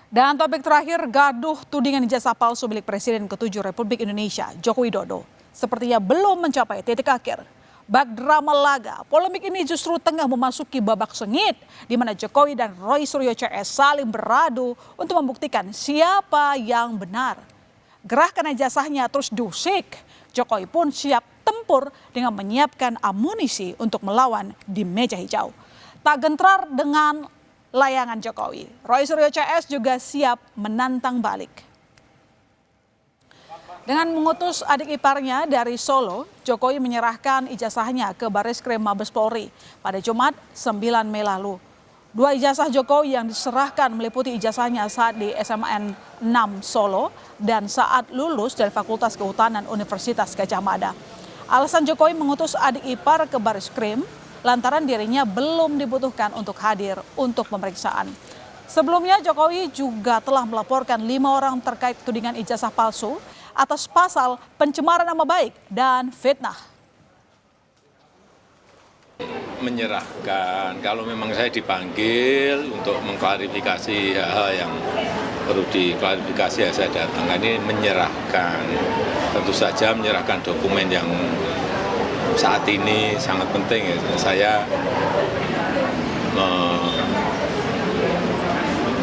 Dan topik terakhir, gaduh tudingan ijazah palsu milik Presiden ke-7 Republik Indonesia, Joko Widodo, sepertinya belum mencapai titik akhir. Bak drama laga, polemik ini justru tengah memasuki babak sengit, di mana Jokowi dan Roy Suryo CS saling beradu untuk membuktikan siapa yang benar. Gerakan ijazahnya terus diusik, Jokowi pun siap tempur dengan menyiapkan amunisi untuk melawan di meja hijau. Tak gentrar dengan layangan Jokowi, Roy Suryo CS juga siap menantang balik. Dengan mengutus adik iparnya dari Solo, Jokowi menyerahkan ijazahnya ke Bareskrim Mabes Polri pada Jumat 9 Mei lalu. Dua ijazah Jokowi yang diserahkan meliputi ijazahnya saat di SMN 6 Solo dan saat lulus dari Fakultas Kehutanan Universitas Gadjah Mada. Alasan Jokowi mengutus adik ipar ke Bareskrim lantaran dirinya belum dibutuhkan untuk hadir untuk pemeriksaan. Sebelumnya Jokowi juga telah melaporkan 5 orang terkait tudingan ijazah palsu atas pasal pencemaran nama baik dan fitnah. Menyerahkan, kalau memang saya dipanggil untuk mengklarifikasi hal-hal yang perlu diklarifikasi ya saya datang. Ini menyerahkan, tentu saja menyerahkan dokumen yang saat ini sangat penting ya. Saya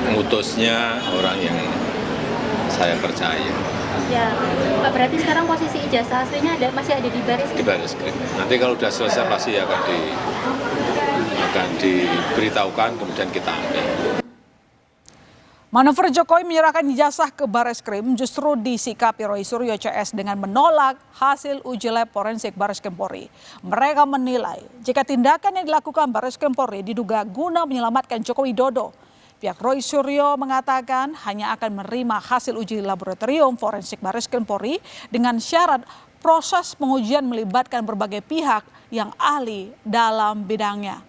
mengutusnya orang yang saya percaya. Ya, Pak, berarti sekarang posisi ijazah aslinya masih ada di Bareskrim? Di Bareskrim. Nanti kalau sudah selesai pasti akan diberitahukan, kemudian kita ambil. Manuver Jokowi menyerahkan ijazah ke Bareskrim justru disikapi Roy Suryo CS dengan menolak hasil uji lab forensik Bareskrim Polri. Mereka menilai jika tindakan yang dilakukan Bareskrim Polri diduga guna menyelamatkan Joko Widodo. Pihak Roy Suryo mengatakan hanya akan menerima hasil uji laboratorium forensik Bareskrim Polri dengan syarat proses pengujian melibatkan berbagai pihak yang ahli dalam bidangnya.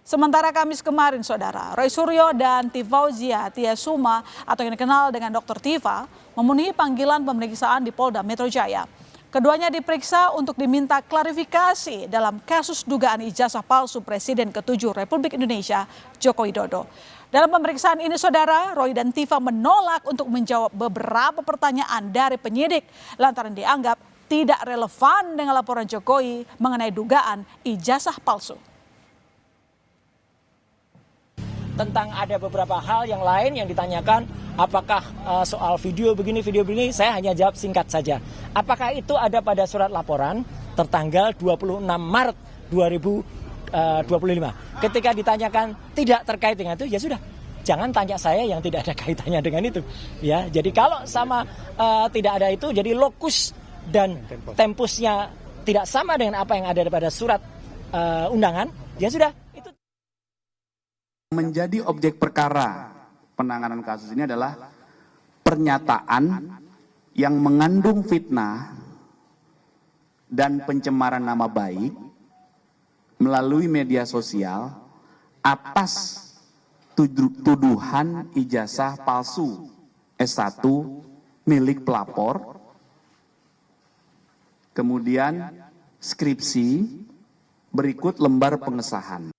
Sementara Kamis kemarin, saudara, Roy Suryo dan Tifauzia Tiasuma atau yang dikenal dengan Dr. Tifa memenuhi panggilan pemeriksaan di Polda Metro Jaya. Keduanya diperiksa untuk diminta klarifikasi dalam kasus dugaan ijazah palsu Presiden ke-7 Republik Indonesia, Joko Widodo. Dalam pemeriksaan ini, saudara, Roy dan Tifa menolak untuk menjawab beberapa pertanyaan dari penyidik lantaran dianggap tidak relevan dengan laporan Jokowi mengenai dugaan ijazah palsu. Tentang ada beberapa hal yang lain yang ditanyakan, apakah soal video begini, saya hanya jawab singkat saja. Apakah itu ada pada surat laporan tertanggal 26 Maret 2025. Ketika ditanyakan tidak terkait dengan itu, ya sudah. Jangan tanya saya yang tidak ada kaitannya dengan itu. Ya, jadi kalau sama tidak ada itu, jadi lokus dan tempusnya tidak sama dengan apa yang ada pada surat undangan, ya sudah. Menjadi objek perkara penanganan kasus ini adalah pernyataan yang mengandung fitnah dan pencemaran nama baik melalui media sosial atas tuduhan ijazah palsu S1 milik pelapor, kemudian skripsi berikut lembar pengesahan.